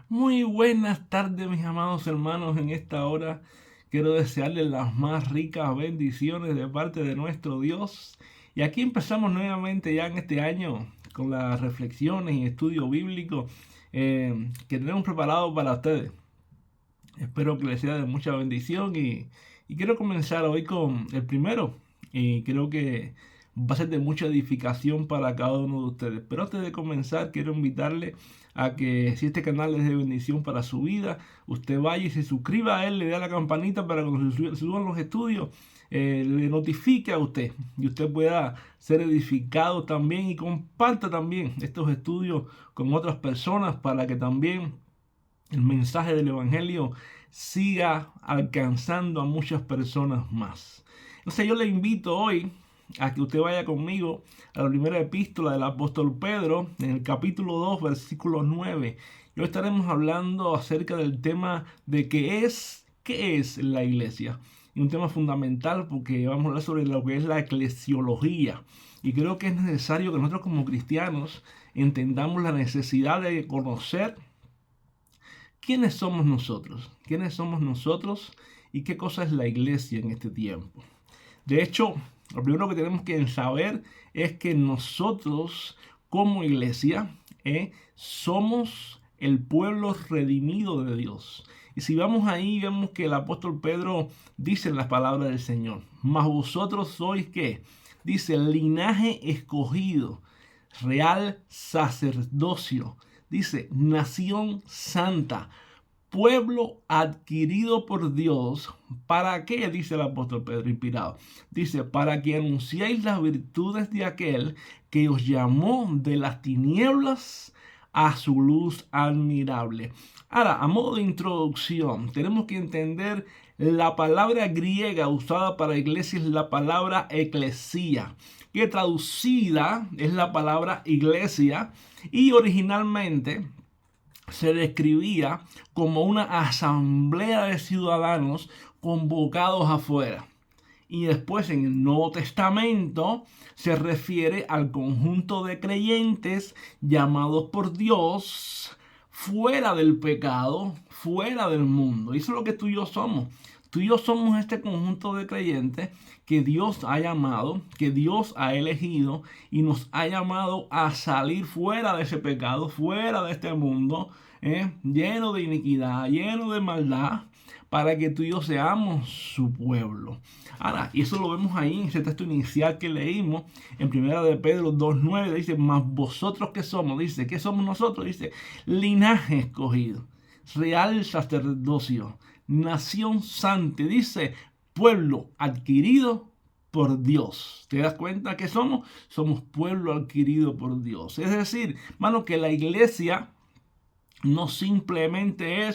Muy buenas tardes, mis amados hermanos. En esta hora quiero desearles las más ricas bendiciones de parte de nuestro Dios. Y aquí empezamos nuevamente ya en este año con las reflexiones y estudio bíblico que tenemos preparado para ustedes. Espero que les sea de mucha bendición y quiero comenzar hoy con el primero. Y creo que va a ser de mucha edificación para cada uno de ustedes. Pero antes de comenzar, quiero invitarle a que si este canal es de bendición para su vida, usted vaya y se suscriba a él, le dé a la campanita para que cuando se suban los estudios, le notifique a usted y usted pueda ser edificado también y comparta también estos estudios con otras personas para que también el mensaje del Evangelio siga alcanzando a muchas personas más. Entonces yo le invito hoy a que usted vaya conmigo a la primera epístola del apóstol Pedro, en el capítulo 2, versículo 9. Y hoy estaremos hablando acerca del tema de qué es la iglesia. Y un tema fundamental porque vamos a hablar sobre lo que es la eclesiología. Y creo que es necesario que nosotros como cristianos entendamos la necesidad de conocer ¿quiénes somos nosotros? ¿Quiénes somos nosotros? ¿Y qué cosa es la iglesia en este tiempo? De hecho, lo primero que tenemos que saber es que nosotros como iglesia somos el pueblo redimido de Dios. Y si vamos ahí, vemos que el apóstol Pedro dice en las palabras del Señor, mas vosotros sois ¿qué? Dice, linaje escogido, real sacerdocio, dice, nación santa, pueblo adquirido por Dios. ¿Para qué? Dice el apóstol Pedro inspirado. Dice, para que anunciéis las virtudes de aquel que os llamó de las tinieblas a su luz admirable. Ahora, a modo de introducción, tenemos que entender la palabra griega usada para iglesia es la palabra eclesía, que traducida es la palabra iglesia y originalmente se describía como una asamblea de ciudadanos convocados afuera. Y después en el Nuevo Testamento se refiere al conjunto de creyentes llamados por Dios fuera del pecado, fuera del mundo. Y eso es lo que tú y yo somos. Tú y yo somos este conjunto de creyentes que Dios ha llamado, que Dios ha elegido y nos ha llamado a salir fuera de ese pecado, fuera de este mundo, lleno de iniquidad, lleno de maldad, para que tú y yo seamos su pueblo. Ahora, y eso lo vemos ahí en ese texto inicial que leímos en primera de Pedro 2:9, dice, mas vosotros qué somos, dice, ¿qué somos nosotros? Dice, linaje escogido, real sacerdocio, nación santa, dice, pueblo adquirido por Dios. ¿Te das cuenta que somos? Somos pueblo adquirido por Dios. Es decir, hermano, que la iglesia no simplemente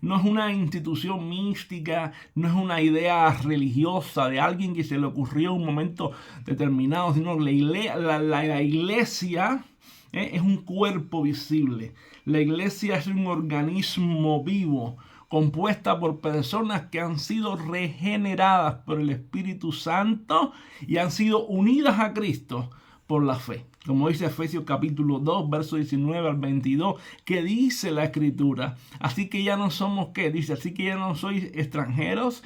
no es una institución mística, no es una idea religiosa de alguien que se le ocurrió en un momento determinado, sino la iglesia es un cuerpo visible. La iglesia es un organismo vivo, compuesta por personas que han sido regeneradas por el Espíritu Santo y han sido unidas a Cristo por la fe. Como dice Efesios capítulo 2, verso 19 al 22, que dice la escritura. Así que ya no somos, ¿qué? Dice, así que ya no sois extranjeros,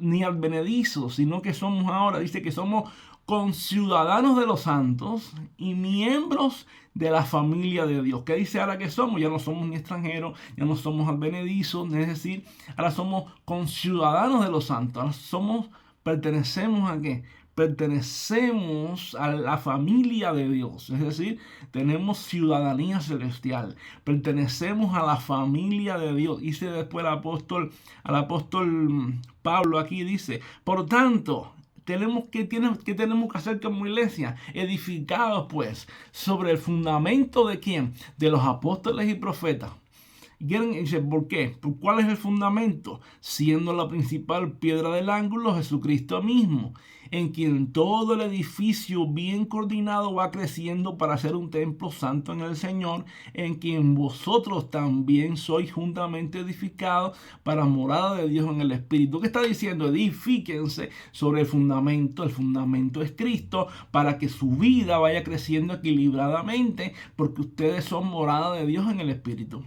ni advenedizos, sino que somos ahora, dice que somos conciudadanos de los santos y miembros de la familia de Dios. ¿Qué dice ahora que somos? Ya no somos ni extranjeros, ya no somos advenedizos, es decir, ahora somos conciudadanos de los santos. Ahora pertenecemos ¿a qué? Pertenecemos a la familia de Dios, es decir, tenemos ciudadanía celestial, pertenecemos a la familia de Dios. Dice después al apóstol Pablo aquí dice, por tanto, ¿qué tenemos que hacer como iglesia? Edificados pues sobre el fundamento de ¿quién? De los apóstoles y profetas. Dice, ¿por qué? ¿Por cuál es el fundamento? Siendo la principal piedra del ángulo Jesucristo mismo, en quien todo el edificio bien coordinado va creciendo para ser un templo santo en el Señor, en quien vosotros también sois juntamente edificados para morada de Dios en el Espíritu. ¿Qué está diciendo? Edifíquense sobre el fundamento es Cristo, para que su vida vaya creciendo equilibradamente, porque ustedes son morada de Dios en el Espíritu.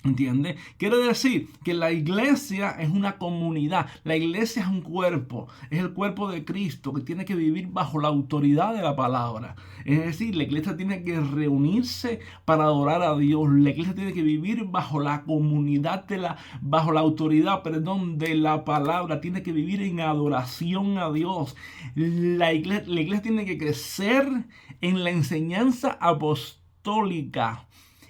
¿Entiendes? Quiere decir que la iglesia es una comunidad, la iglesia es un cuerpo, es el cuerpo de Cristo que tiene que vivir bajo la autoridad de la palabra. Es decir, la iglesia tiene que reunirse para adorar a Dios, la iglesia tiene que vivir bajo la comunidad bajo la autoridad, perdón, de la palabra, tiene que vivir en adoración a Dios. La iglesia tiene que crecer en la enseñanza apostólica.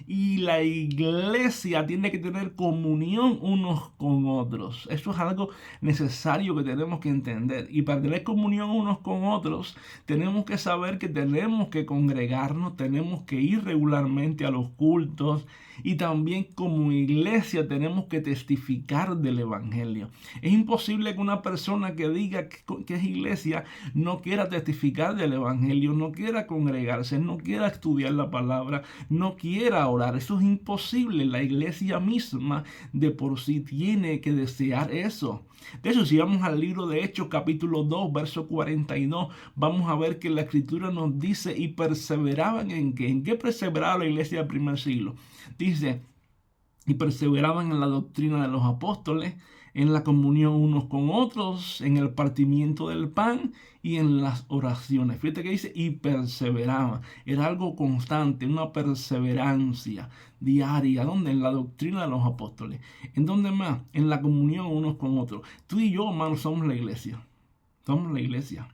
Y la iglesia tiene que tener comunión unos con otros. Eso es algo necesario que tenemos que entender. Y para tener comunión unos con otros, tenemos que saber que tenemos que congregarnos, tenemos que ir regularmente a los cultos. Y también como iglesia tenemos que testificar del evangelio. Es imposible que una persona que diga que es iglesia no quiera testificar del evangelio, no quiera congregarse, no quiera estudiar la palabra, no quiera orar. Eso es imposible. La iglesia misma de por sí tiene que desear eso. De hecho, si vamos al libro de Hechos capítulo 2, verso 42, vamos a ver que la escritura nos dice: y perseveraban en qué. ¿En qué perseveraba la iglesia del primer siglo? Dice: y perseveraban en la doctrina de los apóstoles, en la comunión unos con otros, en el partimiento del pan y en las oraciones. Fíjate que dice: y perseveraban. Era algo constante, una perseverancia diaria. ¿Dónde? En la doctrina de los apóstoles. ¿En dónde más? En la comunión unos con otros. Tú y yo, hermanos, somos la iglesia. Somos la iglesia.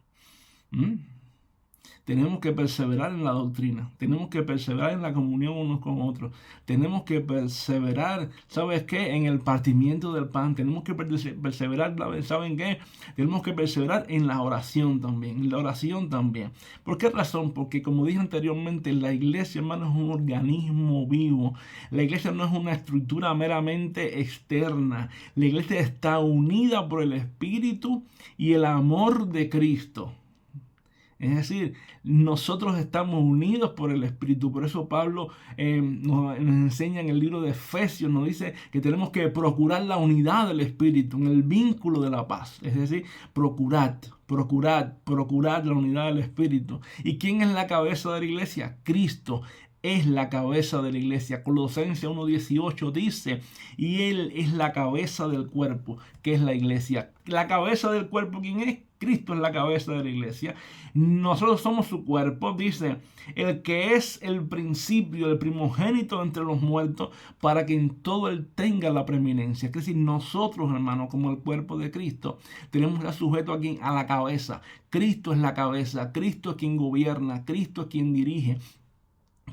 Tenemos que perseverar en la doctrina, tenemos que perseverar en la comunión unos con otros, tenemos que perseverar, ¿sabes qué? En el partimiento del pan, tenemos que perseverar, ¿saben qué? Tenemos que perseverar en la oración también, en la oración también. ¿Por qué razón? Porque como dije anteriormente, la iglesia, hermano, es un organismo vivo. La iglesia no es una estructura meramente externa. La iglesia está unida por el Espíritu y el amor de Cristo. Es decir, nosotros estamos unidos por el Espíritu. Por eso Pablo nos enseña en el libro de Efesios, nos dice que tenemos que procurar la unidad del Espíritu, en el vínculo de la paz. Es decir, procurar la unidad del Espíritu. ¿Y quién es la cabeza de la iglesia? Cristo es la cabeza de la iglesia. Colosenses 1:18 dice: y Él es la cabeza del cuerpo, que es la iglesia. ¿La cabeza del cuerpo quién es? Cristo es la cabeza de la iglesia. Nosotros somos su cuerpo, dice: el que es el principio, el primogénito entre los muertos, para que en todo Él tenga la preeminencia. Es decir, nosotros, hermanos, como el cuerpo de Cristo, tenemos que estar sujetos aquí a la cabeza. Cristo es la cabeza, Cristo es quien gobierna, Cristo es quien dirige.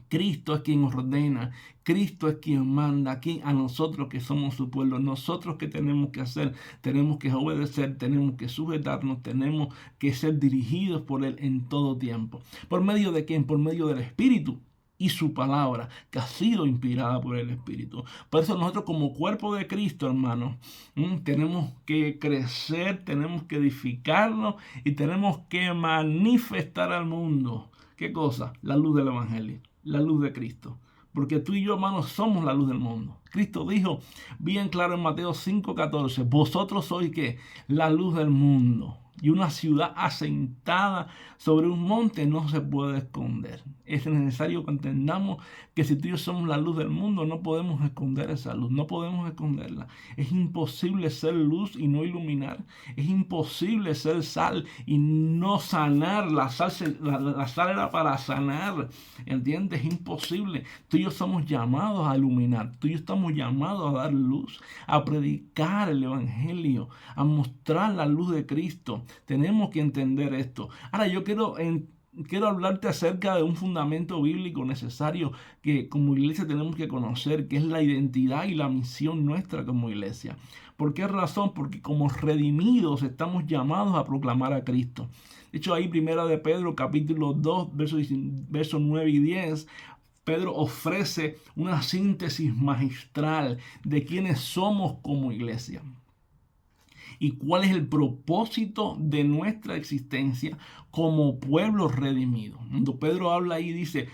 Cristo es quien ordena, Cristo es quien manda aquí a nosotros que somos su pueblo. Nosotros que tenemos que hacer, tenemos que obedecer, tenemos que sujetarnos, tenemos que ser dirigidos por Él en todo tiempo. ¿Por medio de quién? Por medio del Espíritu y su palabra, que ha sido inspirada por el Espíritu. Por eso nosotros como cuerpo de Cristo, hermanos, tenemos que crecer, tenemos que edificarnos y tenemos que manifestar al mundo. ¿Qué cosa? La luz del Evangelio. La luz de Cristo. Porque tú y yo, hermanos, somos la luz del mundo. Cristo dijo bien claro en Mateo 5:14: vosotros sois ¿qué? La luz del mundo. Y una ciudad asentada sobre un monte no se puede esconder. Es necesario que entendamos que si tú y yo somos la luz del mundo, no podemos esconder esa luz, no podemos esconderla. Es imposible ser luz y no iluminar. Es imposible ser sal y no sanar. La sal era para sanar, ¿entiendes? Es imposible. Tú y yo somos llamados a iluminar. Tú y yo estamos llamados a dar luz, a predicar el Evangelio, a mostrar la luz de Cristo. Tenemos que entender esto. Ahora yo quiero hablarte acerca de un fundamento bíblico necesario que como iglesia tenemos que conocer, que es la identidad y la misión nuestra como iglesia. ¿Por qué razón? Porque como redimidos estamos llamados a proclamar a Cristo. De hecho, ahí primera de Pedro, capítulo 2, versos 9 y 10, Pedro ofrece una síntesis magistral de quiénes somos como iglesia. ¿Y cuál es el propósito de nuestra existencia como pueblo redimido? Cuando Pedro habla ahí dice: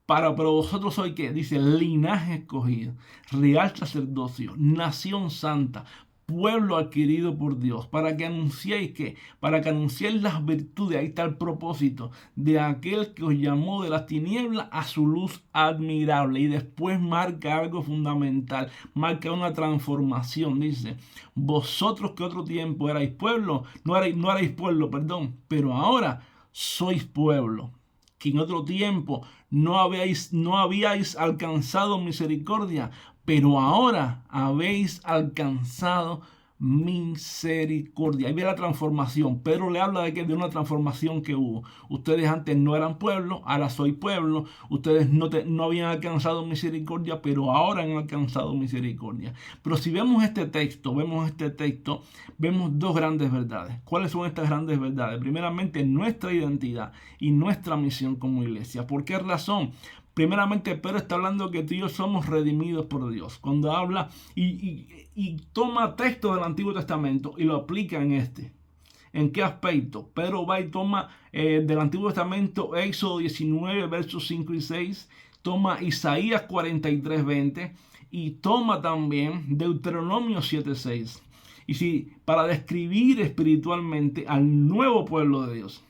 pero vosotros sois ¿qué? Dice: linaje escogido, real sacerdocio, nación santa, pueblo adquirido por Dios, para que anunciéis que, para que anunciéis las virtudes, ahí está el propósito, de aquel que os llamó de las tinieblas a su luz admirable. Y después marca algo fundamental, marca una transformación, dice, vosotros que otro tiempo erais pueblo, no erais pueblo, perdón, pero ahora sois pueblo, que en otro tiempo no habíais alcanzado misericordia, pero ahora habéis alcanzado misericordia. Ahí ve la transformación. Pedro le habla de una transformación que hubo. Ustedes antes no eran pueblo, ahora soy pueblo. Ustedes no habían alcanzado misericordia, pero ahora han alcanzado misericordia. Pero si vemos este texto, vemos dos grandes verdades. ¿Cuáles son estas grandes verdades? Primeramente, nuestra identidad y nuestra misión como iglesia. ¿Por qué razón? Primeramente, Pedro está hablando que tú y yo somos redimidos por Dios. Cuando habla y toma texto del Antiguo Testamento y lo aplica en este. ¿En qué aspecto? Pedro va y toma del Antiguo Testamento Éxodo 19, versos 5 y 6. Toma Isaías 43, 20. Y toma también Deuteronomio 7, 6. Y si para describir espiritualmente al nuevo pueblo de Dios.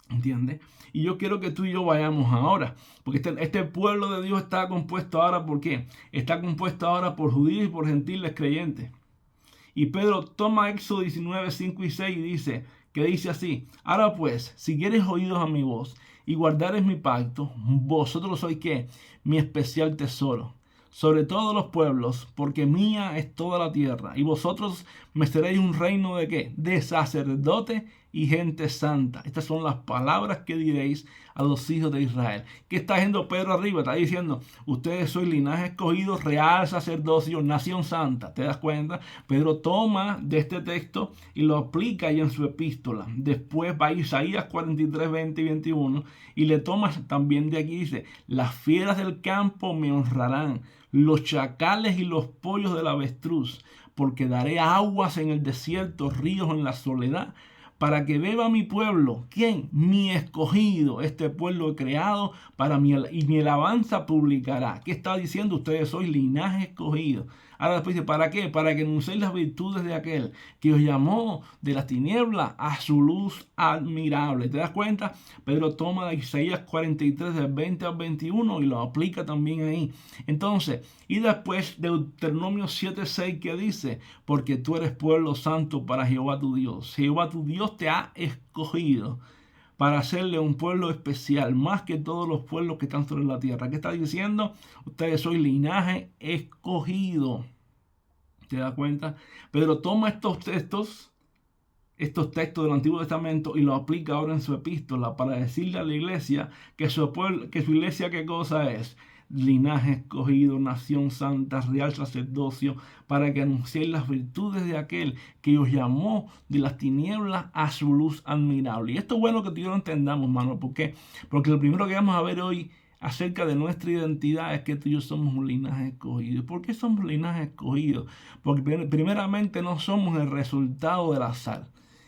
¿Entiendes? Y yo quiero que tú y yo vayamos ahora, porque este pueblo de Dios está compuesto ahora, ¿por qué? Está compuesto ahora por judíos y por gentiles creyentes. Y Pedro toma Éxodo 19, 5 y 6 y dice así, ahora pues, si quieres oídos a mi voz y guardares mi pacto, vosotros sois ¿qué? Mi especial tesoro sobre todos los pueblos, porque mía es toda la tierra, y vosotros me seréis un reino de ¿qué? De sacerdote y gente santa. Estas son las palabras que diréis a los hijos de Israel. ¿Qué está haciendo Pedro arriba? Está diciendo, ustedes sois linaje escogido, real sacerdocio, nación santa. ¿Te das cuenta? Pedro toma de este texto y lo aplica ahí en su epístola. Después va a Isaías 43, 20 y 21 y le toma también de aquí, dice, las fieras del campo me honrarán, los chacales y los pollos del avestruz, porque daré aguas en el desierto, ríos en la soledad, para que beba mi pueblo. ¿Quién? Mi escogido. Este pueblo creado para mí, y mi alabanza publicará. ¿Qué está diciendo? Ustedes sois linaje escogido. Ahora después dice, ¿para qué? Para que anunciéis las virtudes de aquel que os llamó de las tinieblas a su luz admirable. ¿Te das cuenta? Pedro toma de Isaías 43, del 20 al 21 y lo aplica también ahí. Entonces, y después Deuteronomio 7, 6 que dice, porque tú eres pueblo santo para Jehová tu Dios. Jehová tu Dios te ha escogido para hacerle un pueblo especial, más que todos los pueblos que están sobre la tierra. ¿Qué está diciendo? Ustedes sois linaje escogido. ¿Te das cuenta? Pedro toma estos textos del Antiguo Testamento y los aplica ahora en su epístola para decirle a la iglesia que su iglesia, ¿qué cosa es? Linaje escogido, nación santa, real sacerdocio, para que anunciéis las virtudes de aquel que os llamó de las tinieblas a su luz admirable. Y esto es bueno que tú y yo lo entendamos, hermano. ¿Por qué? Porque lo primero que vamos a ver hoy acerca de nuestra identidad es que tú y yo somos un linaje escogido. ¿Por qué somos linaje escogido? Porque primeramente no somos el resultado del azar.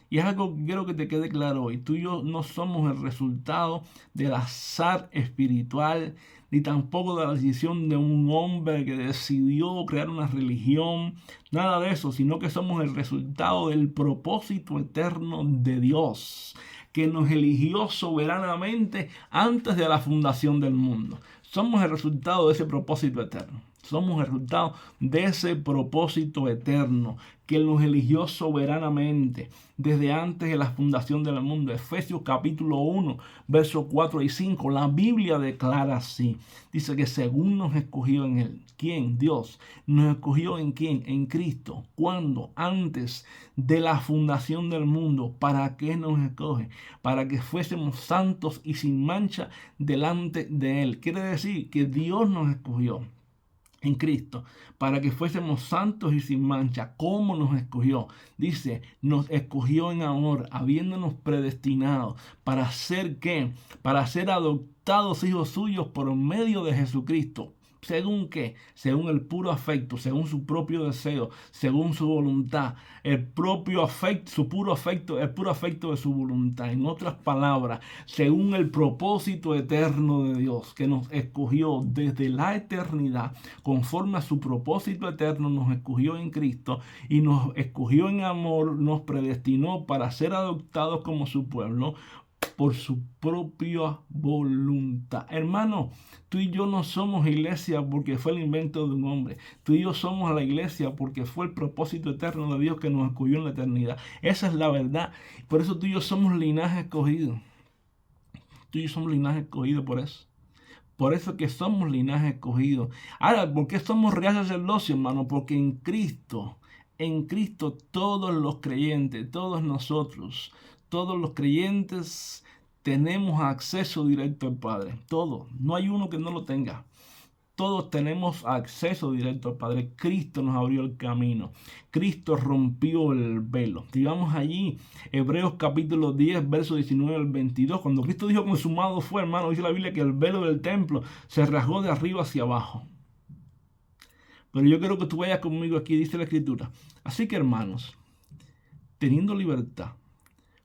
Y es algo que quiero que te quede claro hoy. Tú y yo no somos el resultado del azar espiritual, ni tampoco de la decisión de un hombre que decidió crear una religión. Nada de eso, sino que somos el resultado del propósito eterno de Dios, que nos eligió soberanamente antes de la fundación del mundo. Somos el resultado de ese propósito eterno. Somos el resultado de ese propósito eterno que nos eligió soberanamente desde antes de la fundación del mundo. Efesios capítulo 1, versos 4 y 5. La Biblia declara así. Dice que según nos escogió en Él. ¿Quién? Dios. ¿Nos escogió en quién? En Cristo. ¿Cuándo? Antes de la fundación del mundo. ¿Para qué nos escoge? Para que fuésemos santos y sin mancha delante de Él. Quiere decir que Dios nos escogió en Cristo, para que fuésemos santos y sin mancha. ¿Cómo nos escogió? Dice, nos escogió en amor, habiéndonos predestinado para ser ¿qué? Para ser adoptados hijos suyos por medio de Jesucristo. ¿Según qué? Según el puro afecto, según su propio deseo, según su voluntad. El propio afecto, su puro afecto, el puro afecto de su voluntad. En otras palabras, según el propósito eterno de Dios, que nos escogió desde la eternidad, conforme a su propósito eterno, nos escogió en Cristo y nos escogió en amor, nos predestinó para ser adoptados como su pueblo por su propia voluntad. Hermano, tú y yo no somos iglesia porque fue el invento de un hombre. Tú y yo somos la iglesia porque fue el propósito eterno de Dios que nos escogió en la eternidad. Esa es la verdad. Por eso tú y yo somos linaje escogido. Tú y yo somos linaje escogido por eso. Por eso que somos linaje escogido. Ahora, ¿por qué somos real sacerdocio, hermano? Porque en Cristo todos los creyentes, todos nosotros, todos los creyentes tenemos acceso directo al Padre. Todos. No hay uno que no lo tenga. Todos tenemos acceso directo al Padre. Cristo nos abrió el camino. Cristo rompió el velo. Digamos allí, Hebreos capítulo 10, verso 19 al 22. Cuando Cristo dijo consumado fue, hermano, dice la Biblia que el velo del templo se rasgó de arriba hacia abajo. Pero yo quiero que tú vayas conmigo aquí, dice la Escritura. Así que, hermanos, teniendo libertad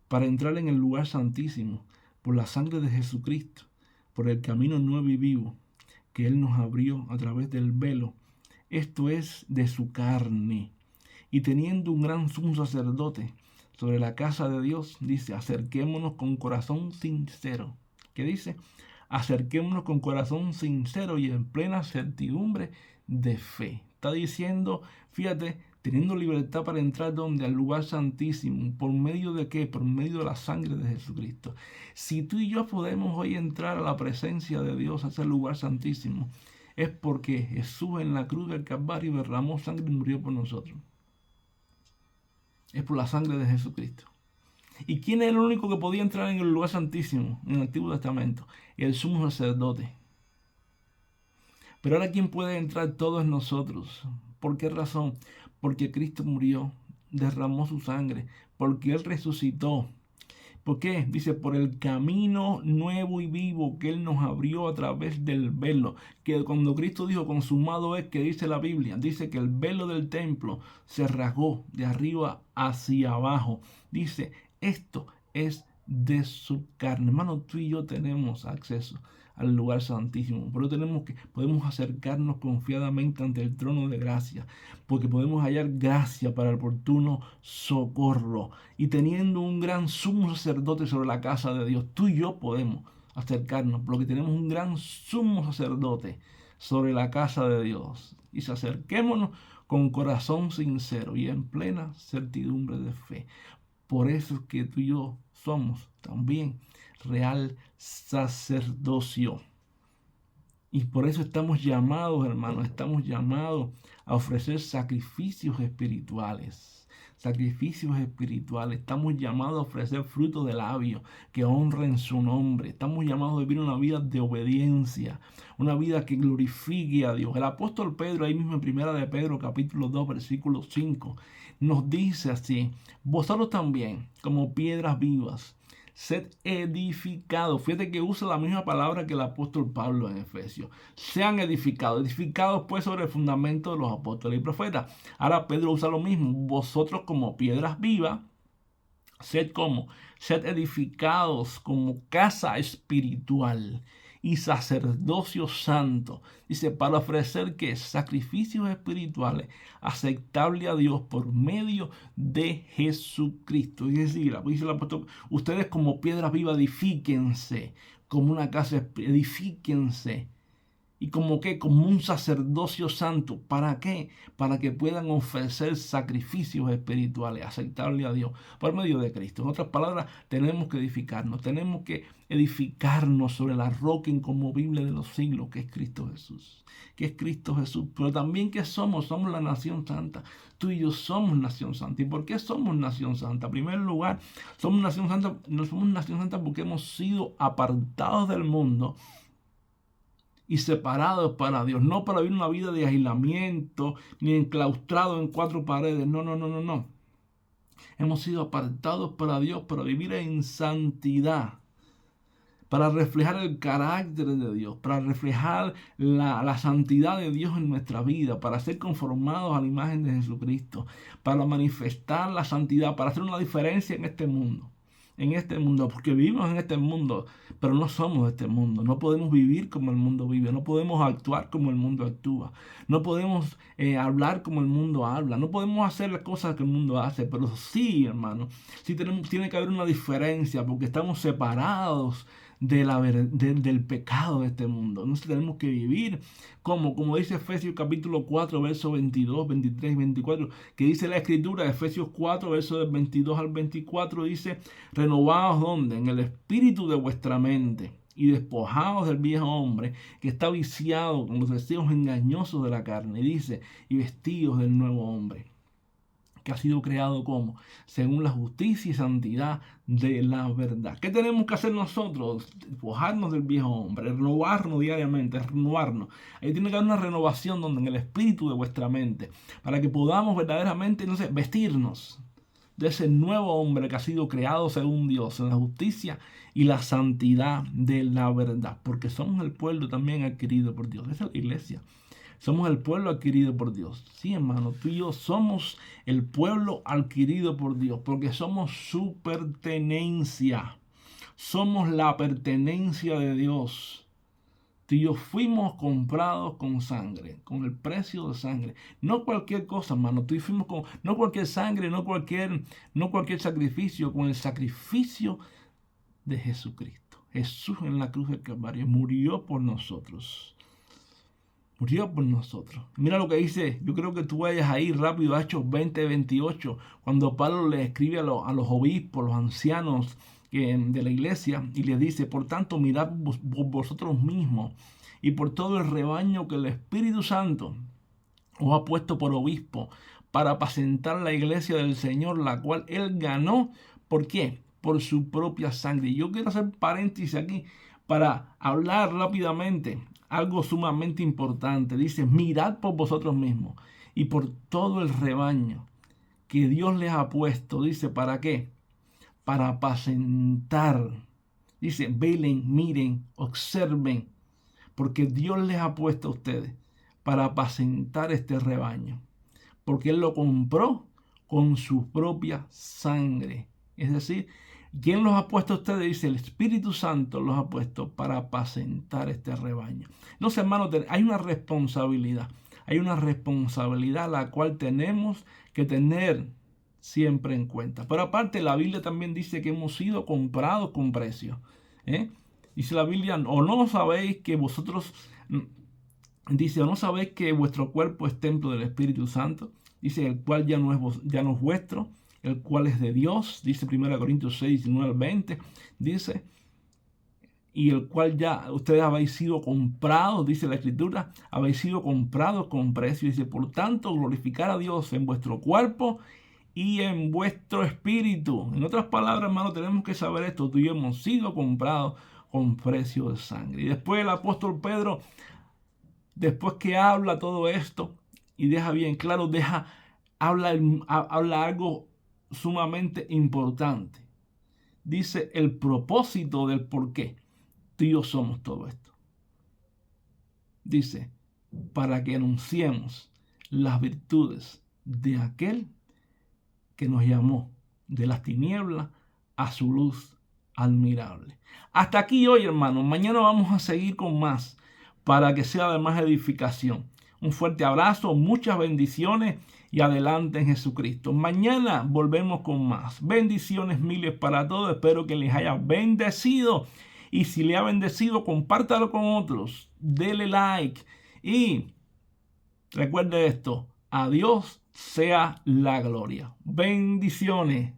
para entrar en el lugar santísimo por la sangre de Jesucristo, por el camino nuevo y vivo que Él nos abrió a través del velo, esto es de su carne. Y teniendo un gran sumo sacerdote sobre la casa de Dios, dice, acerquémonos con corazón sincero. ¿Qué dice? Acerquémonos con corazón sincero y en plena certidumbre de fe. Está diciendo, fíjate, teniendo libertad para entrar donde al lugar santísimo. ¿Por medio de qué? Por medio de la sangre de Jesucristo. Si tú y yo podemos hoy entrar a la presencia de Dios, a ese lugar santísimo, es porque Jesús en la cruz del Calvario derramó sangre y murió por nosotros. Es por la sangre de Jesucristo. ¿Y quién es el único que podía entrar en el lugar santísimo en el Antiguo Testamento? El sumo sacerdote. Pero ahora, ¿quién puede entrar? Todos nosotros. ¿Por qué razón? Porque Cristo murió, derramó su sangre, porque Él resucitó. ¿Por qué? Dice, por el camino nuevo y vivo que Él nos abrió a través del velo. Que cuando Cristo dijo consumado es, que dice la Biblia, dice que el velo del templo se rasgó de arriba hacia abajo. Dice, esto es de su carne. Hermano, tú y yo tenemos acceso al lugar santísimo. Pero podemos acercarnos confiadamente ante el trono de gracia, porque podemos hallar gracia para el oportuno socorro. Y teniendo un gran sumo sacerdote sobre la casa de Dios, tú y yo podemos acercarnos, porque tenemos un gran sumo sacerdote sobre la casa de Dios. Y acerquémonos con corazón sincero y en plena certidumbre de fe. Por eso es que tú y yo somos también real sacerdocio. Y por eso estamos llamados, hermanos, estamos llamados a ofrecer sacrificios espirituales. Sacrificios espirituales. Estamos llamados a ofrecer frutos de labios que honren su nombre. Estamos llamados a vivir una vida de obediencia, una vida que glorifique a Dios. El apóstol Pedro, ahí mismo en Primera de Pedro, capítulo 2, versículo 5, nos dice así: vosotros también, como piedras vivas, sed edificados. Fíjate que usa la misma palabra que el apóstol Pablo en Efesios. Sean edificados pues sobre el fundamento de los apóstoles y profetas. Ahora Pedro usa lo mismo. Vosotros como piedras vivas, sed edificados como casa espiritual y sacerdocio santo. Dice, para ofrecer que sacrificios espirituales aceptables a Dios por medio de Jesucristo. Es decir, dice el apóstol, ustedes como piedras vivas edifíquense, como una casa, edifíquense. ¿Y como qué? Como un sacerdocio santo. ¿Para qué? Para que puedan ofrecer sacrificios espirituales aceptables a Dios por medio de Cristo. En otras palabras, tenemos que edificarnos sobre la roca inconmovible de los siglos, que es Cristo Jesús. Que es Cristo Jesús. Pero también, ¿qué somos? Somos la nación santa. Tú y yo somos nación santa. ¿Y por qué somos nación santa? En primer lugar, somos nación santa porque hemos sido apartados del mundo y separados para Dios, no para vivir una vida de aislamiento, ni enclaustrados en cuatro paredes. No. Hemos sido apartados para Dios, para vivir en santidad, para reflejar el carácter de Dios, para reflejar la santidad de Dios en nuestra vida, para ser conformados a la imagen de Jesucristo, para manifestar la santidad, para hacer una diferencia en este mundo. Porque vivimos en este mundo, pero no somos de este mundo. No podemos vivir como el mundo vive, no podemos actuar como el mundo actúa, no podemos hablar como el mundo habla, no podemos hacer las cosas que el mundo hace, pero sí, hermano, sí tiene que haber una diferencia, porque estamos separados del pecado de este mundo. Entonces tenemos que vivir como dice Efesios capítulo 4, versos 22, 23 y 24, que dice la escritura, Efesios 4, versos del 22 al 24, dice: renovados ¿dónde? En el espíritu de vuestra mente, y despojados del viejo hombre que está viciado con los deseos engañosos de la carne. Y dice: y vestidos del nuevo hombre, que ha sido creado como según la justicia y santidad de la verdad. ¿Qué tenemos que hacer nosotros? Despojarnos del viejo hombre, renovarnos diariamente, renovarnos. Ahí tiene que haber una renovación donde en el espíritu de vuestra mente, para que podamos verdaderamente, vestirnos de ese nuevo hombre que ha sido creado según Dios, en la justicia y la santidad de la verdad. Porque somos el pueblo también adquirido por Dios. Esa es la iglesia. Somos el pueblo adquirido por Dios. Sí, hermano, tú y yo somos el pueblo adquirido por Dios, porque somos su pertenencia. Somos la pertenencia de Dios. Tú y yo fuimos comprados con sangre, con el precio de sangre. No cualquier cosa, hermano. Tú y yo fuimos con, no cualquier sangre, no cualquier sacrificio, con el sacrificio de Jesucristo. Jesús en la cruz del Calvario murió por nosotros. Murió por nosotros. Mira lo que dice. Yo creo que tú vayas ahí rápido a Hechos 20, 28, cuando Pablo le escribe a los obispos, los ancianos de la iglesia, y les dice: por tanto, mirad vosotros mismos y por todo el rebaño que el Espíritu Santo os ha puesto por obispo, para apacentar la iglesia del Señor, la cual él ganó. ¿Por qué? Por su propia sangre. Y yo quiero hacer paréntesis aquí para hablar rápidamente algo sumamente importante. Dice: mirad por vosotros mismos y por todo el rebaño que Dios les ha puesto. Dice: ¿para qué? Para apacentar. Dice: velen, miren, observen, porque Dios les ha puesto a ustedes para apacentar este rebaño, porque Él lo compró con su propia sangre. Es decir, ¿quién los ha puesto a ustedes? Dice: el Espíritu Santo los ha puesto para apacentar este rebaño. Entonces, hermanos, hay una responsabilidad. Hay una responsabilidad la cual tenemos que tener siempre en cuenta. Pero aparte, la Biblia también dice que hemos sido comprados con precio. Dice la Biblia: o no sabéis que vosotros, dice, o no sabéis que vuestro cuerpo es templo del Espíritu Santo. Dice: el cual ya no es vuestro, el cual es de Dios. Dice 1 Corintios 6, 19 al 20. Dice: y el cual ya ustedes habéis sido comprados, dice la Escritura, habéis sido comprados con precio. Dice: por tanto, glorificar a Dios en vuestro cuerpo y en vuestro espíritu. En otras palabras, hermano, tenemos que saber esto. Tú y yo hemos sido comprados con precio de sangre. Y después el apóstol Pedro, después que habla todo esto y deja bien claro, habla algo sumamente importante. Dice el propósito del por qué tú y yo somos todo esto. Dice: para que anunciemos las virtudes de aquel que nos llamó de las tinieblas a su luz admirable. Hasta aquí hoy, hermanos. Mañana vamos a seguir con más, para que sea de más edificación. Un fuerte abrazo, muchas bendiciones y adelante en Jesucristo. Mañana volvemos con más. Bendiciones miles para todos. Espero que les haya bendecido. Y si le ha bendecido, compártalo con otros. Dele like. Y recuerde esto: a Dios sea la gloria. Bendiciones.